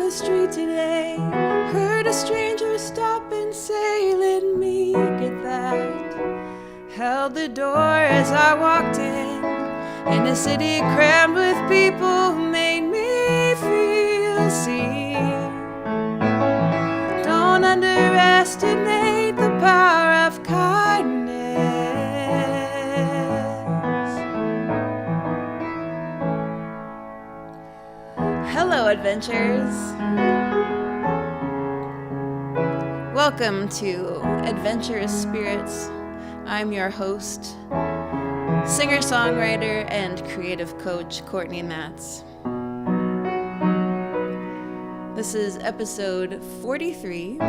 the street today. Heard a stranger stop and say, let me get that. Held the door as I walked in a city crammed with people who made me feel seen. Don't underestimate the power of kindness. Hello, adventurers. Welcome to Adventurous Spirits. I'm your host, singer-songwriter and creative coach, Courtney Matz. This is episode 43.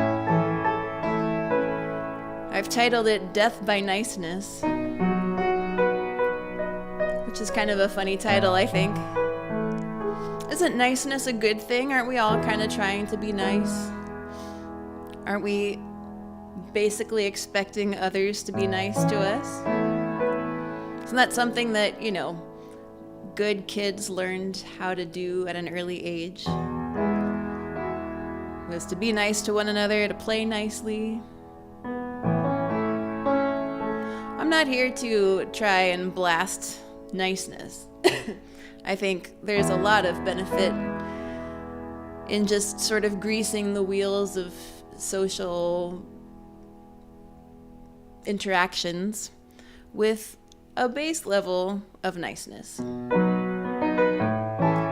I've titled it Death by Niceness, which is kind of a funny title, I think. Isn't niceness a good thing? Aren't we all kind of trying to be nice? Aren't we basically expecting others to be nice to us? Isn't that something that, good kids learned how to do at an early age? Was to be nice to one another, to play nicely. I'm not here to try and blast niceness. I think there's a lot of benefit in just sort of greasing the wheels of social interactions with a base level of niceness.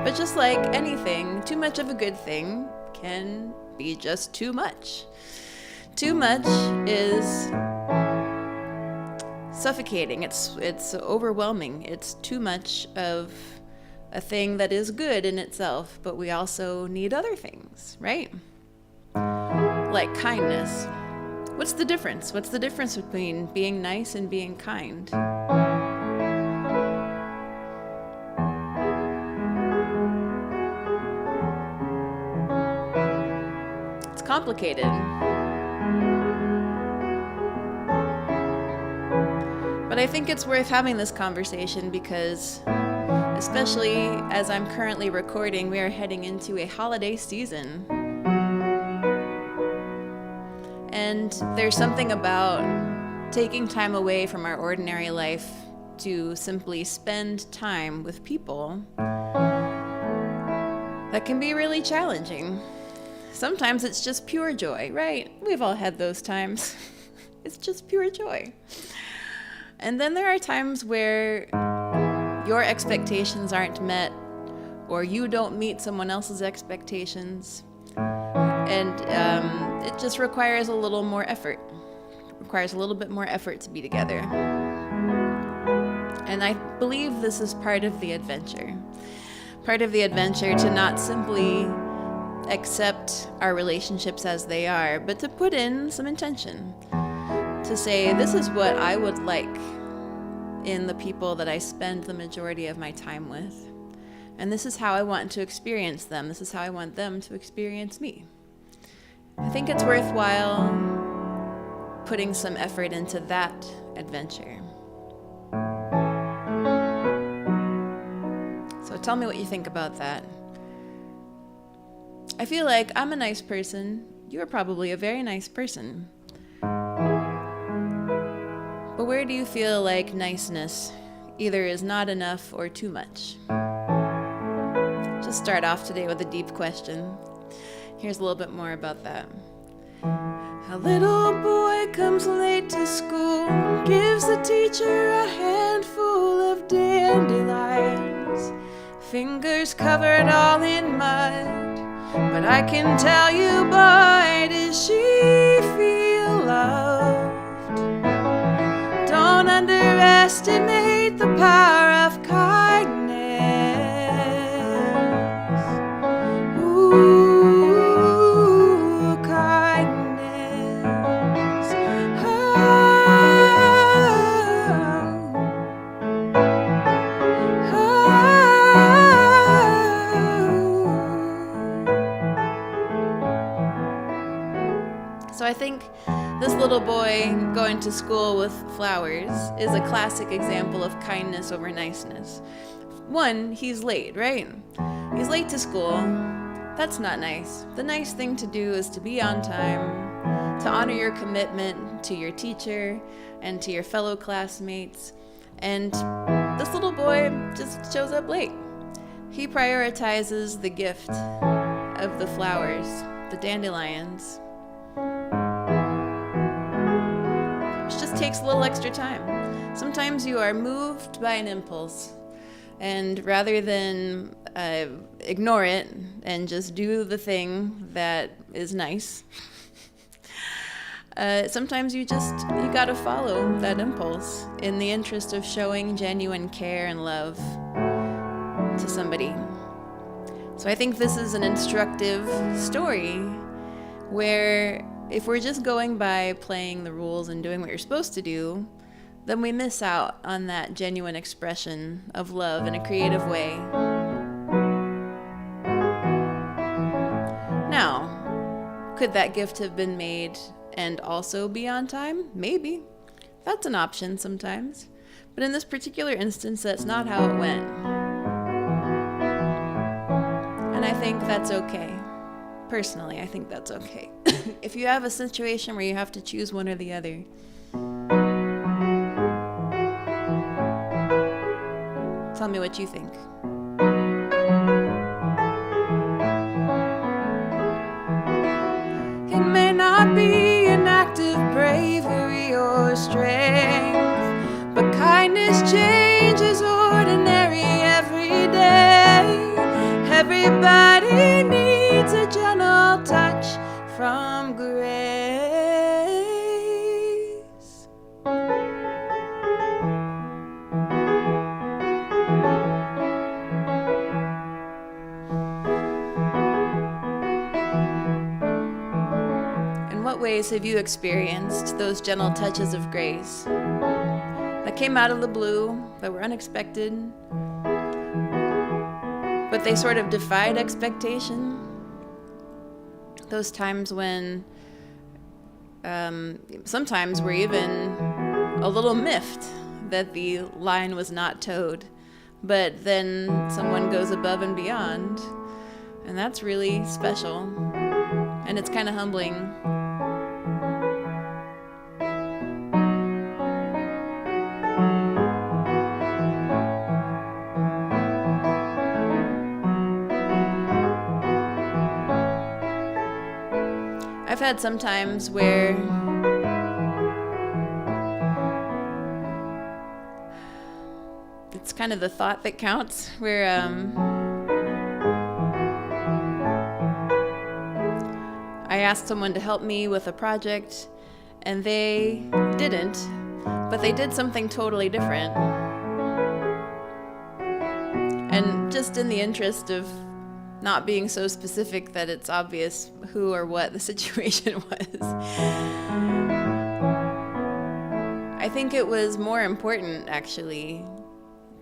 But just like anything, too much of a good thing can be just too much. Too much is suffocating. It's overwhelming. It's too much of a thing that is good in itself, but we also need other things, right? Like kindness. What's the difference? What's the difference between being nice and being kind? It's complicated. But I think it's worth having this conversation because, especially as I'm currently recording, we are heading into a holiday season. And there's something about taking time away from our ordinary life to simply spend time with people that can be really challenging. Sometimes it's just pure joy, right? We've all had those times. It's just pure joy. And then there are times where your expectations aren't met, or you don't meet someone else's expectations. And it just requires a little more effort. It requires a little bit more effort to be together. And I believe this is part of the adventure. Part of the adventure to not simply accept our relationships as they are, but to put in some intention. To say, this is what I would like in the people that I spend the majority of my time with. And this is how I want to experience them. This is how I want them to experience me. I think it's worthwhile putting some effort into that adventure. So tell me what you think about that. I feel like I'm a nice person. You're probably a very nice person. But where do you feel like niceness either is not enough or too much? Just start off today with a deep question. Here's a little bit more about that. A little boy comes late to school, gives the teacher a handful of dandelions, fingers covered all in mud. But I can tell you, boy, does she feel loved. Don't underestimate the power of kindness. Ooh, kindness. Oh. Oh. So I think this little boy going to school with flowers is a classic example of kindness over niceness. One, he's late, right? He's late to school, That's not nice. The nice thing to do is to be on time, to honor your commitment to your teacher and to your fellow classmates. And this little boy just shows up late. He prioritizes the gift of the flowers, the dandelions. Which just takes a little extra time. Sometimes you are moved by an impulse, and rather than ignore it and just do the thing that is nice, sometimes you gotta follow that impulse in the interest of showing genuine care and love to somebody. So I think this is an instructive story where if we're just going by playing the rules and doing what you're supposed to do, then we miss out on that genuine expression of love in a creative way. Now, could that gift have been made and also be on time? Maybe. That's an option sometimes. But in this particular instance, that's not how it went. And I think that's okay. Personally, I think that's okay. If you have a situation where you have to choose one or the other, tell me what you think. It may not be an act of bravery or strength, but kindness changes ordinary every day. Everybody needs a gentle touch from grace. In what ways have you experienced those gentle touches of grace that came out of the blue, that were unexpected, but they sort of defied expectation? Those times when sometimes we're even a little miffed that the line was not towed, but then someone goes above and beyond, and that's really special, and it's kind of humbling. I've had some times where it's kind of the thought that counts, where I asked someone to help me with a project and they didn't, but they did something totally different. And just in the interest of not being so specific that it's obvious who or what the situation was, I think it was more important, actually,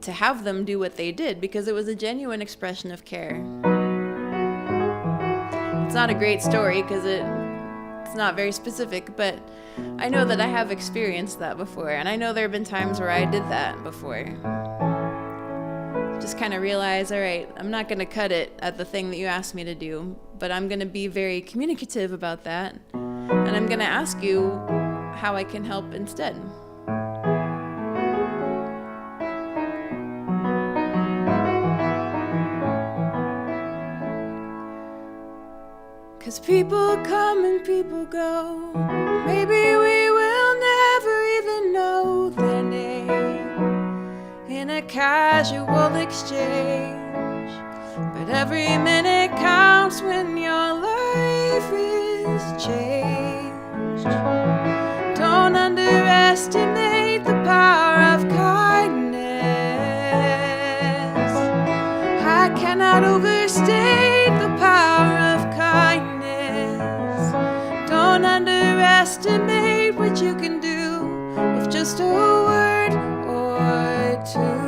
to have them do what they did, because it was a genuine expression of care. It's not a great story because it's not very specific, but I know that I have experienced that before, and I know there have been times where I did that before. Just kind of realize, all right, I'm not going to cut it at the thing that you asked me to do, but I'm going to be very communicative about that, and I'm going to ask you how I can help instead. Cause people come and people go, maybe we will never even know their name in a casual exchange, but every minute counts when your life is changed. Don't underestimate the power of kindness. I cannot overstate the power of kindness. Don't underestimate what you can do with just a word or two.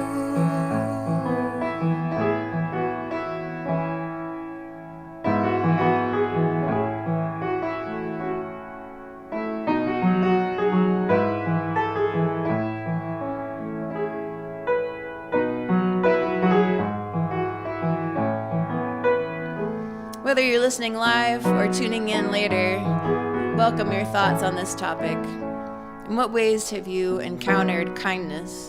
Whether listening live or tuning in later, welcome your thoughts on this topic. In what ways have you encountered kindness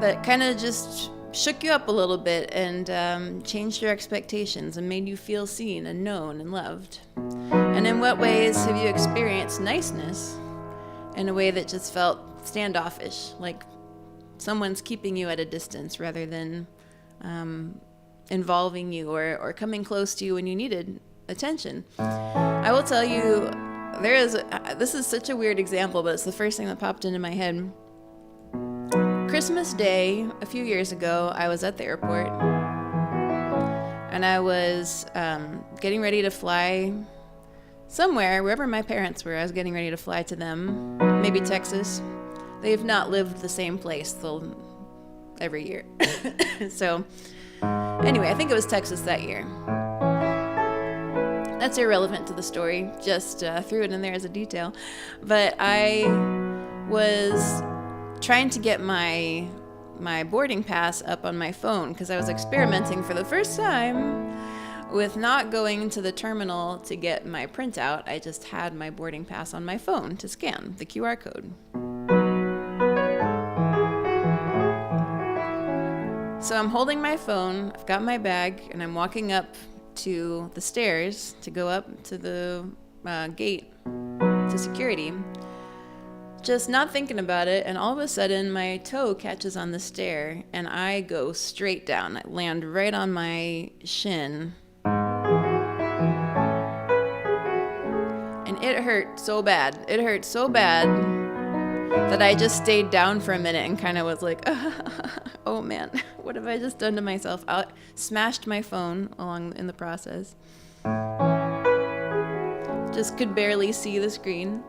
that kind of just shook you up a little bit and changed your expectations and made you feel seen and known and loved? And in what ways have you experienced niceness in a way that just felt standoffish, like someone's keeping you at a distance rather than involving you or coming close to you when you needed attention? I will tell you, this is such a weird example, but it's the first thing that popped into my head. Christmas Day, a few years ago, I was at the airport, and I was getting ready to fly somewhere, wherever my parents were. I was getting ready to fly to them, maybe Texas. They've not lived the same place every year. So, anyway, I think it was Texas that year. That's irrelevant to the story, just threw it in there as a detail. But I was trying to get my boarding pass up on my phone because I was experimenting for the first time with not going to the terminal to get my printout. I just had my boarding pass on my phone to scan the QR code. So I'm holding my phone, I've got my bag, and I'm walking up to the stairs to go up to the gate to security, just not thinking about it, and all of a sudden my toe catches on the stair and I go straight down. I land right on my shin, and it hurt so bad. It hurt so bad that I just stayed down for a minute and kind of was like, oh man, what have I just done to myself? I smashed my phone in the process. Just could barely see the screen.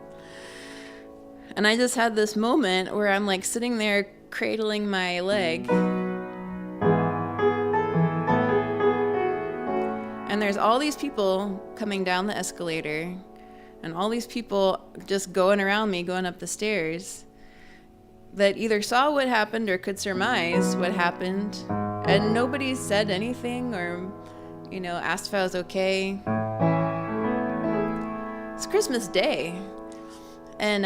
And I just had this moment where I'm like sitting there cradling my leg. And there's all these people coming down the escalator, and all these people just going around me, going up the stairs, that either saw what happened or could surmise what happened. And nobody said anything or, asked if I was okay. It's Christmas Day. And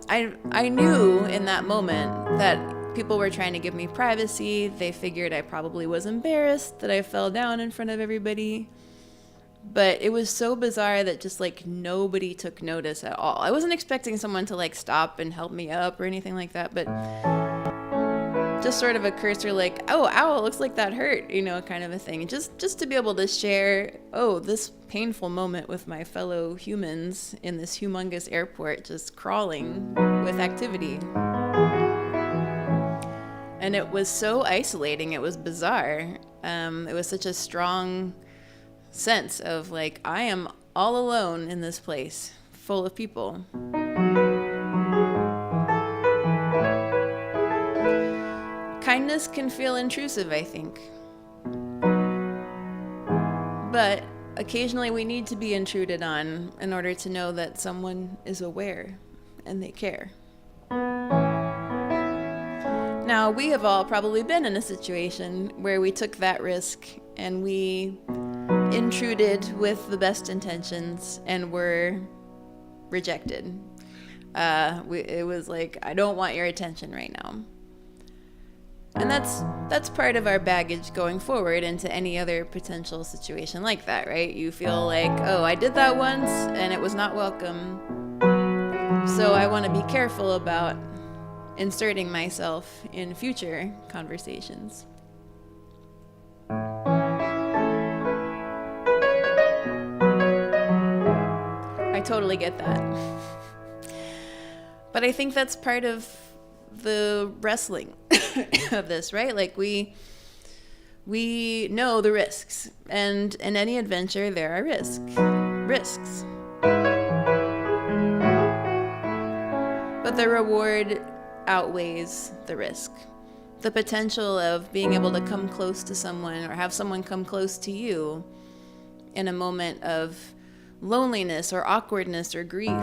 I knew in that moment that people were trying to give me privacy. They figured I probably was embarrassed that I fell down in front of everybody. But it was so bizarre that just like nobody took notice at all. I wasn't expecting someone to like stop and help me up or anything like that, but just sort of a cursor like, oh, ow, it looks like that hurt, kind of a thing. Just to be able to share, this painful moment with my fellow humans in this humongous airport, just crawling with activity. And it was so isolating. It was bizarre. It was such a strong sense of like, I am all alone in this place full of people. Kindness can feel intrusive, I think. But occasionally we need to be intruded on in order to know that someone is aware and they care. Now, we have all probably been in a situation where we took that risk and we intruded with the best intentions and were rejected. It was like, I don't want your attention right now. And that's part of our baggage going forward into any other potential situation like that, right? You feel like, oh, I did that once and it was not welcome, so I want to be careful about inserting myself in future conversations. I totally get that. But I think that's part of the wrestling of this, right? Like we know the risks, and in any adventure there are risks. But the reward outweighs the risk. The potential of being able to come close to someone or have someone come close to you in a moment of loneliness or awkwardness or grief.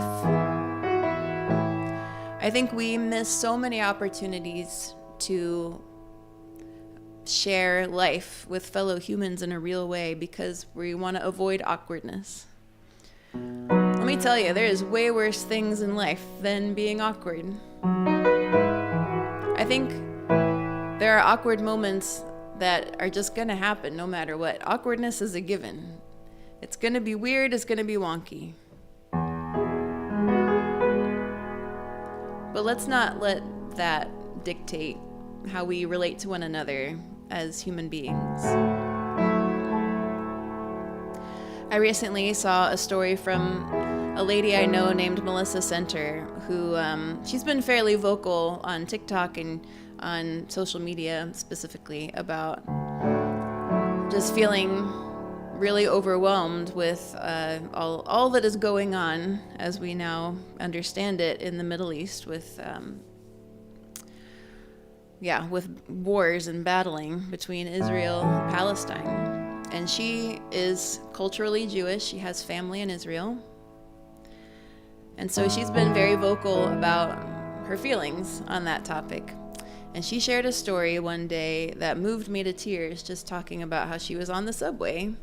I think we miss so many opportunities to share life with fellow humans in a real way because we want to avoid awkwardness. Let me tell you, there is way worse things in life than being awkward. I think there are awkward moments that are just going to happen no matter what. Awkwardness is a given. It's going to be weird, it's going to be wonky. But let's not let that dictate how we relate to one another as human beings. I recently saw a story from a lady I know named Melissa Center, who she's been fairly vocal on TikTok and on social media specifically about just feeling really overwhelmed with all that is going on as we now understand it in the Middle East with wars and battling between Israel and Palestine. And she is culturally Jewish. She has family in Israel. And so she's been very vocal about her feelings on that topic. And she shared a story one day that moved me to tears, just talking about how she was on the subway,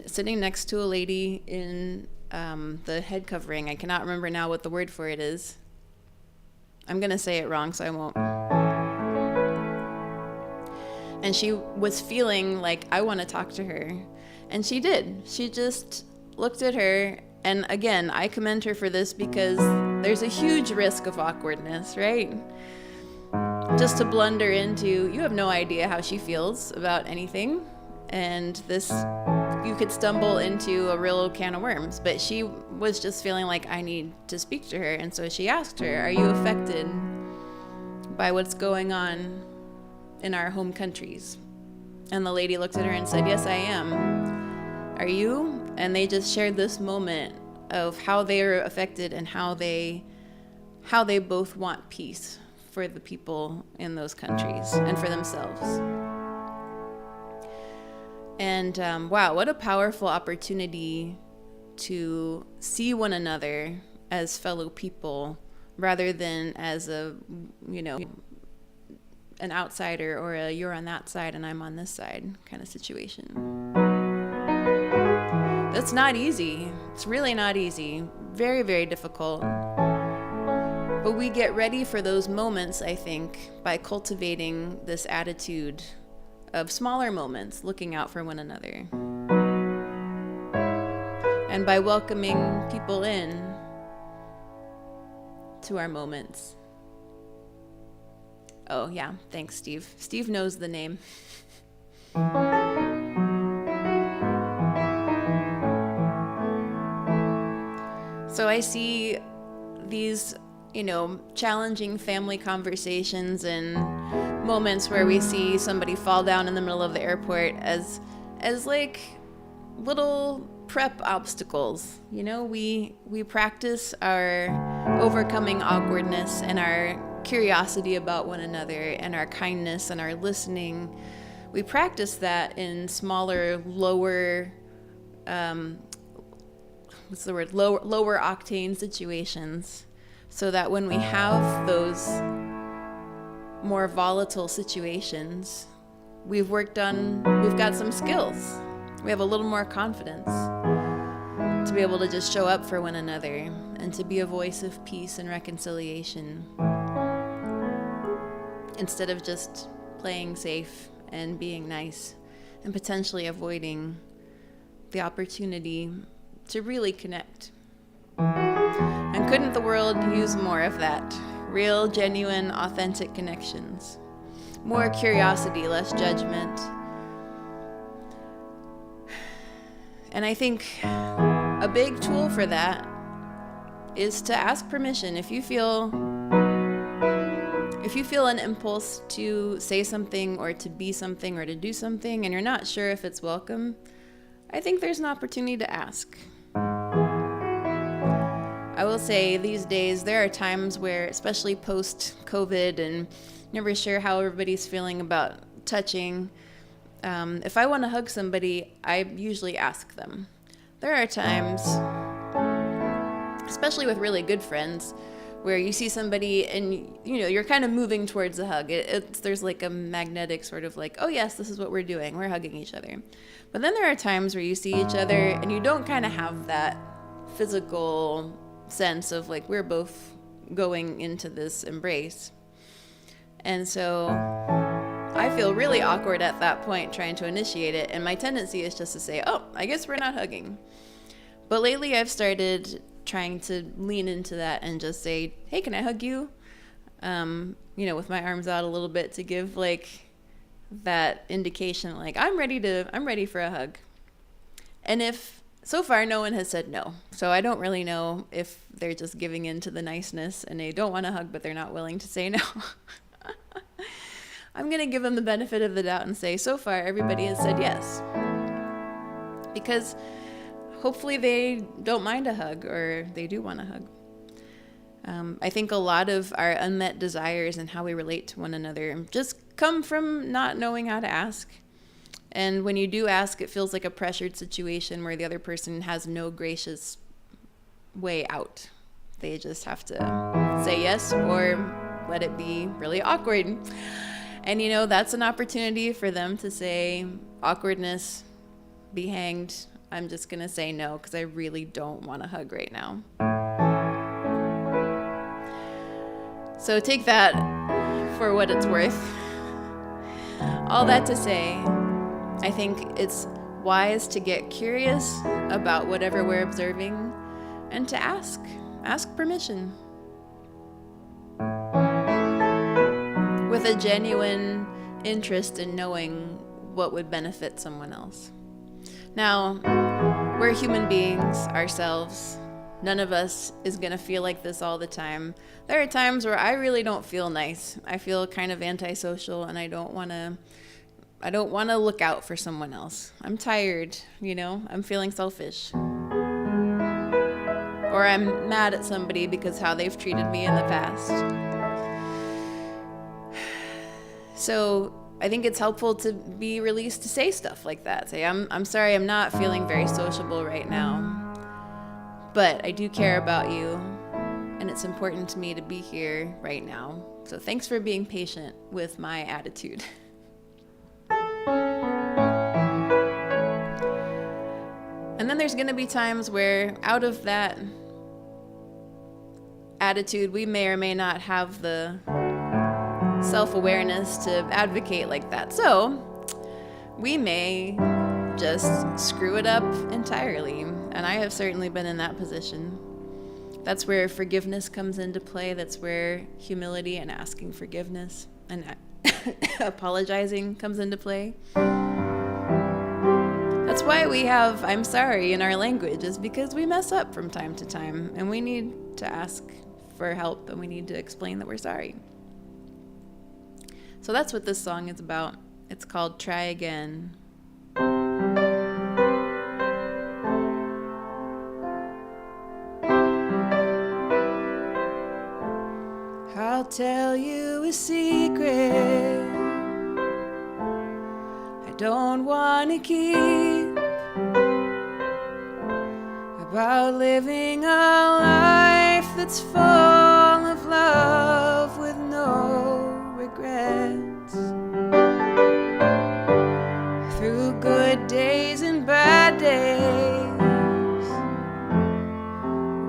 sitting next to a lady in the head covering. I cannot remember now what the word for it is. I'm going to say it wrong, so I won't. And she was feeling like, I want to talk to her. And she did. She just looked at her. And again, I commend her for this because there's a huge risk of awkwardness, right? Just to blunder into, you have no idea how she feels about anything. And this, you could stumble into a real can of worms. But she was just feeling like, I need to speak to her. And so she asked her, are you affected by what's going on in our home countries? And the lady looked at her and said, yes, I am. Are you? And they just shared this moment of how they are affected and how they both want peace for the people in those countries and for themselves. And wow, what a powerful opportunity to see one another as fellow people rather than as an outsider or a you're on that side and I'm on this side kind of situation. That's not easy. It's really not easy. Very, very difficult. But we get ready for those moments, I think, by cultivating this attitude of smaller moments, looking out for one another. And by welcoming people in to our moments. Oh, yeah. Thanks, Steve. Steve knows the name. So I see these, challenging family conversations and moments where we see somebody fall down in the middle of the airport as like little prep obstacles. We practice our overcoming awkwardness and our curiosity about one another and our kindness and our listening. We practice that in smaller, lower lower octane situations, so that when we have those more volatile situations, we've got some skills. We have a little more confidence to be able to just show up for one another and to be a voice of peace and reconciliation instead of just playing safe and being nice and potentially avoiding the opportunity to really connect. And couldn't the world use more of that? Real, genuine, authentic connections. More curiosity, less judgment. And I think a big tool for that is to ask permission. If you feel an impulse to say something or to be something or to do something and you're not sure if it's welcome, I think there's an opportunity to ask. I will say these days there are times where, especially post-COVID and never sure how everybody's feeling about touching, if I want to hug somebody, I usually ask them. There are times, especially with really good friends, where you see somebody and you're kind of moving towards a hug. There's like a magnetic sort of like, oh yes, this is what we're doing, we're hugging each other. But then there are times where you see each other and you don't kind of have that physical sense of like we're both going into this embrace. And so I feel really awkward at that point trying to initiate it, and my tendency is just to say, oh, I guess we're not hugging. But lately I've started trying to lean into that and just say, hey, can I hug you? With my arms out a little bit to give like that indication, like I'm ready for a hug. And if so far no one has said no, so I don't really know if they're just giving in to the niceness and they don't want to hug, but they're not willing to say no. I'm going to give them the benefit of the doubt and say, so far everybody has said yes. Because hopefully they don't mind a hug, or they do want a hug. I think a lot of our unmet desires and how we relate to one another just come from not knowing how to ask. And when you do ask, it feels like a pressured situation where the other person has no gracious way out. They just have to say yes or let it be really awkward. And that's an opportunity for them to say, awkwardness, be hanged. I'm just going to say no because I really don't want a hug right now. So take that for what it's worth. All that to say, I think it's wise to get curious about whatever we're observing and to ask permission. With a genuine interest in knowing what would benefit someone else. Now, we're human beings ourselves. None of us is going to feel like this all the time. There are times where I really don't feel nice. I feel kind of antisocial, and I don't want to look out for someone else. I'm tired, I'm feeling selfish. Or I'm mad at somebody because how they've treated me in the past. So I think it's helpful to be released to say stuff like that. Say, I'm sorry, I'm not feeling very sociable right now, but I do care about you, and it's important to me to be here right now. So thanks for being patient with my attitude. And then there's going to be times where out of that attitude, we may or may not have the self-awareness to advocate like that. So we may just screw it up entirely. And I have certainly been in that position. That's where forgiveness comes into play. That's where humility and asking forgiveness and apologizing comes into play. That's why we have I'm sorry in our language, is because we mess up from time to time and we need to ask for help and we need to explain that we're sorry. So that's what this song is about. It's called Try Again. I'll tell you a secret I don't want to keep about living a life that's full of love with no regrets. Through good days and bad days,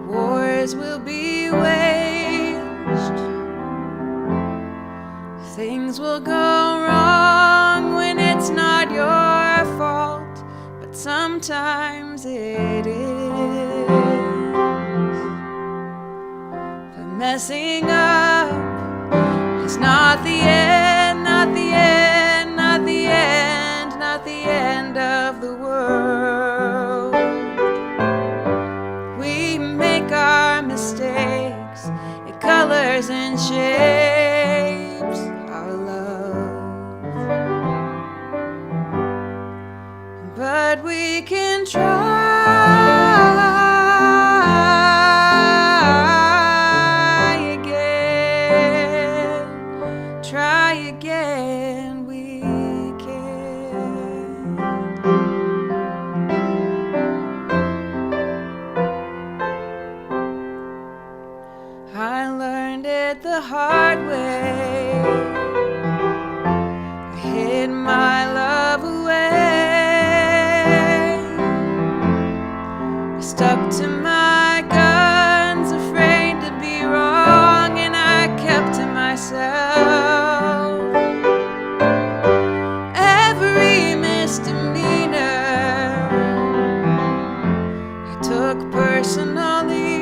wars will be waged. Things will go wrong when it's not your fault, but sometimes it is. But messing up is not the end, not the end, not the end, not the end of the world. We make our mistakes, it colors and shapes our love. But we can try again, we can. I love Stuck to my guns, afraid to be wrong, and I kept to myself. Every misdemeanor I took personally.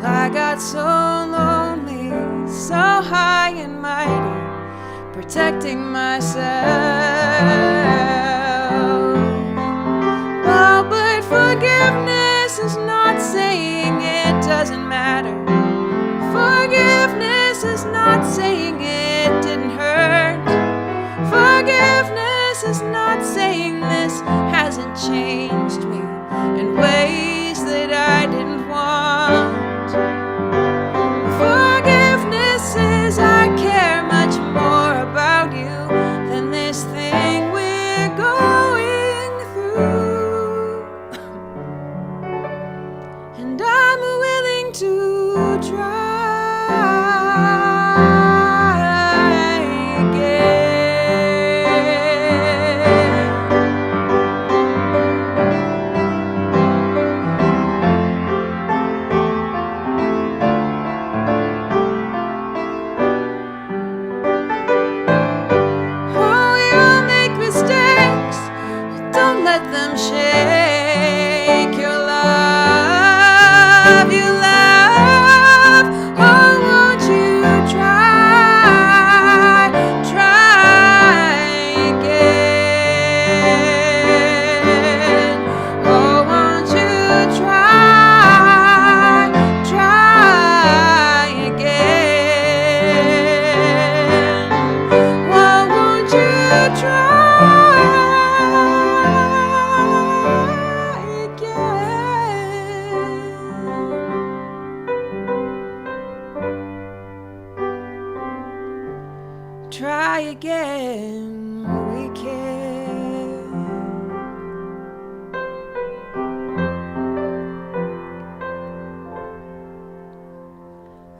Well, I got so lonely, so high and mighty, protecting myself. Oh, but forgiveness is not saying it doesn't matter. Forgiveness is not saying it didn't hurt. Forgiveness is not saying this hasn't changed me in ways that I didn't want. Forgiveness is I care much more about you than this thing we're going through. And I'm willing to try try again, we can.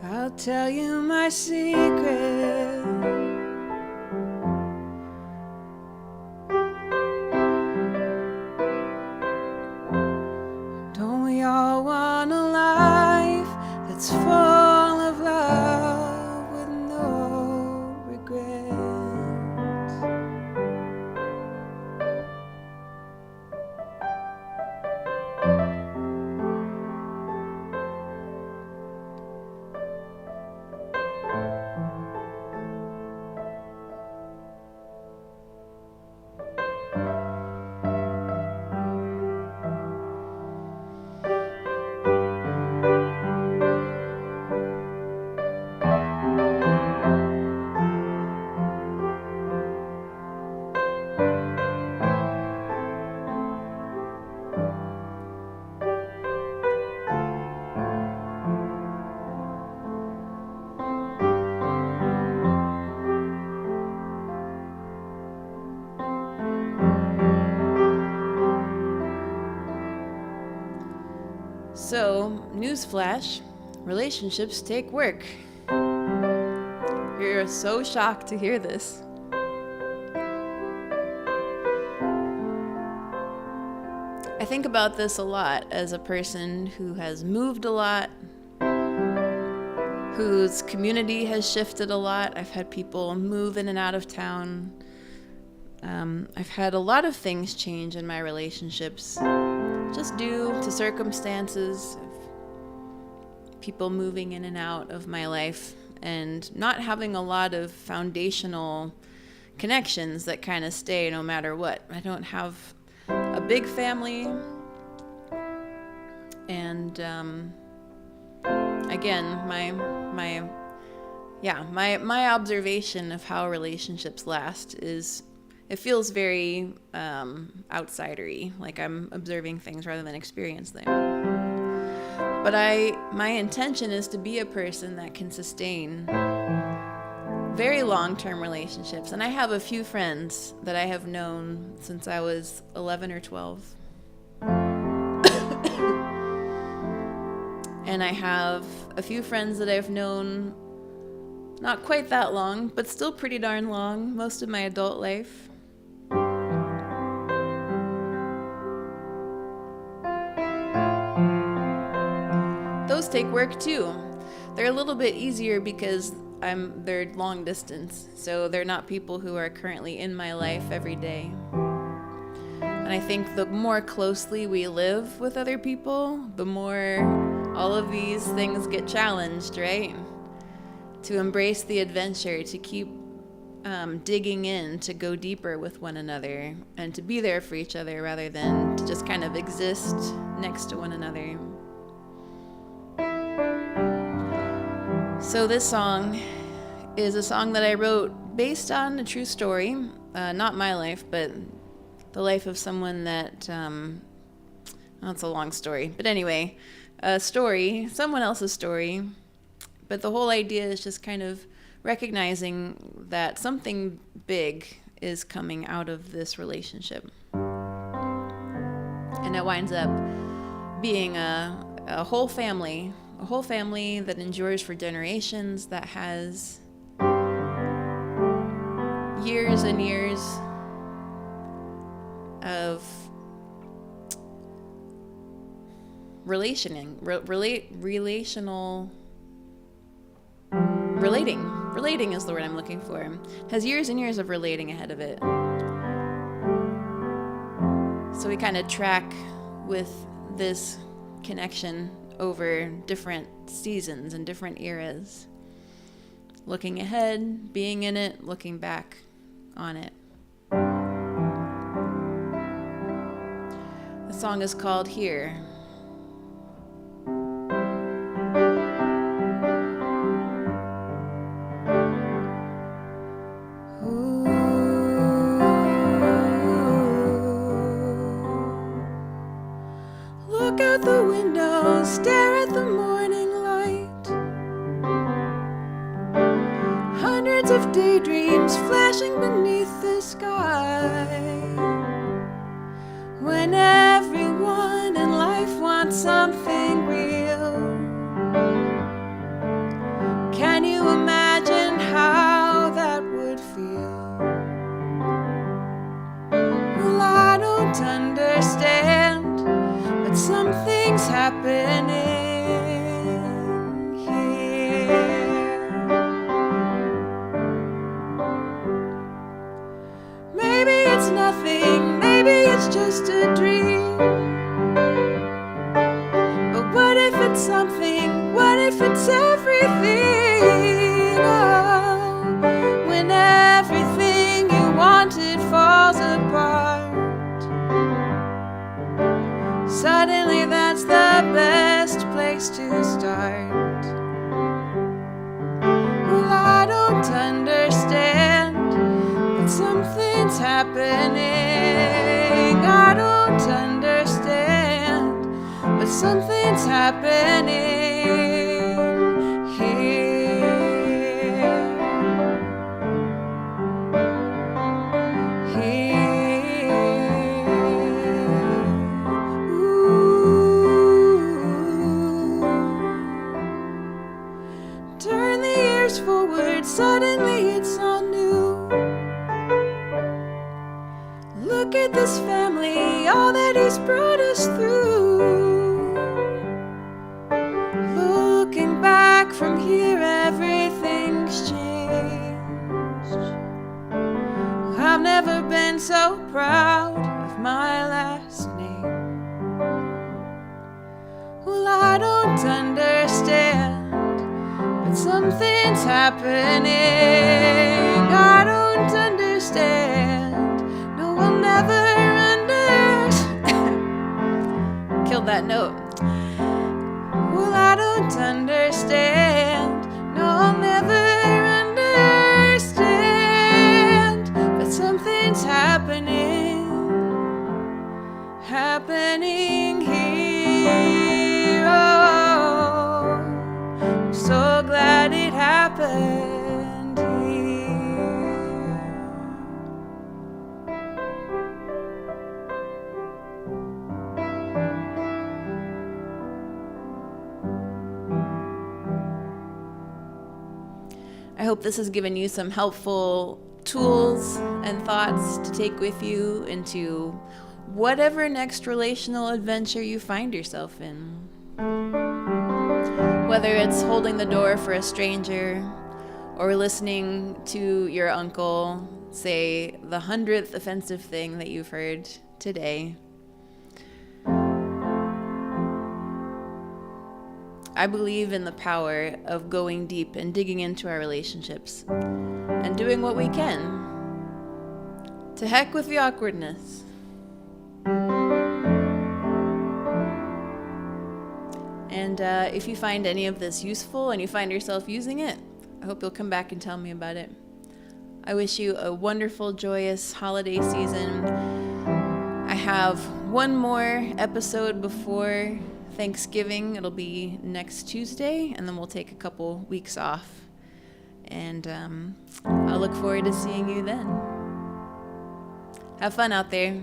I'll tell you my secret. Don't we all want a life that's full of love with no regrets? So, newsflash, relationships take work. You're so shocked to hear this. I think about this a lot as a person who has moved a lot, whose community has shifted a lot. I've had people move in and out of town. I've had a lot of things change in my relationships, just due to circumstances of people moving in and out of my life and not having a lot of foundational connections that kind of stay no matter what. I don't have a big family, and again, my observation of how relationships last is it feels very outsidery, like I'm observing things rather than experiencing them. But my intention is to be a person that can sustain very long-term relationships. And I have a few friends that I have known since I was 11 or 12. And I have a few friends that I've known not quite that long, but still pretty darn long, most of my adult life. take work too. They're a little bit easier because they're long distance, so they're not people who are currently in my life every day. And I think the more closely we live with other people, the more all of these things get challenged, right? To embrace the adventure, to keep digging in, to go deeper with one another, and to be there for each other rather than to just kind of exist next to one another. So this song is a song that I wrote based on a true story, not my life, but the life of someone that, that's a long story. But anyway, a story, someone else's story. But the whole idea is just kind of recognizing that something big is coming out of this relationship. And it winds up being a whole family that endures for generations, that has years and years of relating is the word I'm looking for. Has years and years of relating ahead of it. So we kind of track with this connection over different seasons and different eras. Looking ahead, being in it, looking back on it. The song is called Here. Look out the window, stare at the morning light. Hundreds of daydreams flashing beneath the sky. When everyone in life wants something real, can you imagine how that would feel? Well, I don't understand, but something's happening here. Maybe it's nothing, maybe it's just a dream. But what if it's something? What if it's everything? Oh, when everything you wanted falls apart, suddenly that's the best place to start. Well, I don't understand, but something's happening. I don't understand, but something's happening here. Turn the years forward, suddenly it's all new. Look at this family, all that he's brought us through. Looking back from here, everything's changed. I've never been so proud of my last name. Well, I don't understand, but something's happening. I don't understand. No, I'll never understand. Killed that note. Well, I don't understand. No, I'll never understand. But something's happening here. Oh, I'm so glad it happened here. I hope this has given you some helpful tools and thoughts to take with you into whatever next relational adventure you find yourself in. Whether it's holding the door for a stranger or listening to your uncle say the 100th offensive thing that you've heard today, I believe in the power of going deep and digging into our relationships and doing what we can. To heck with the awkwardness. And if you find any of this useful and you find yourself using it, I hope you'll come back and tell me about it. I wish you a wonderful, joyous holiday season. I have one more episode before Thanksgiving. It'll be next Tuesday, and then we'll take a couple weeks off. And I'll look forward to seeing you then. Have fun out there.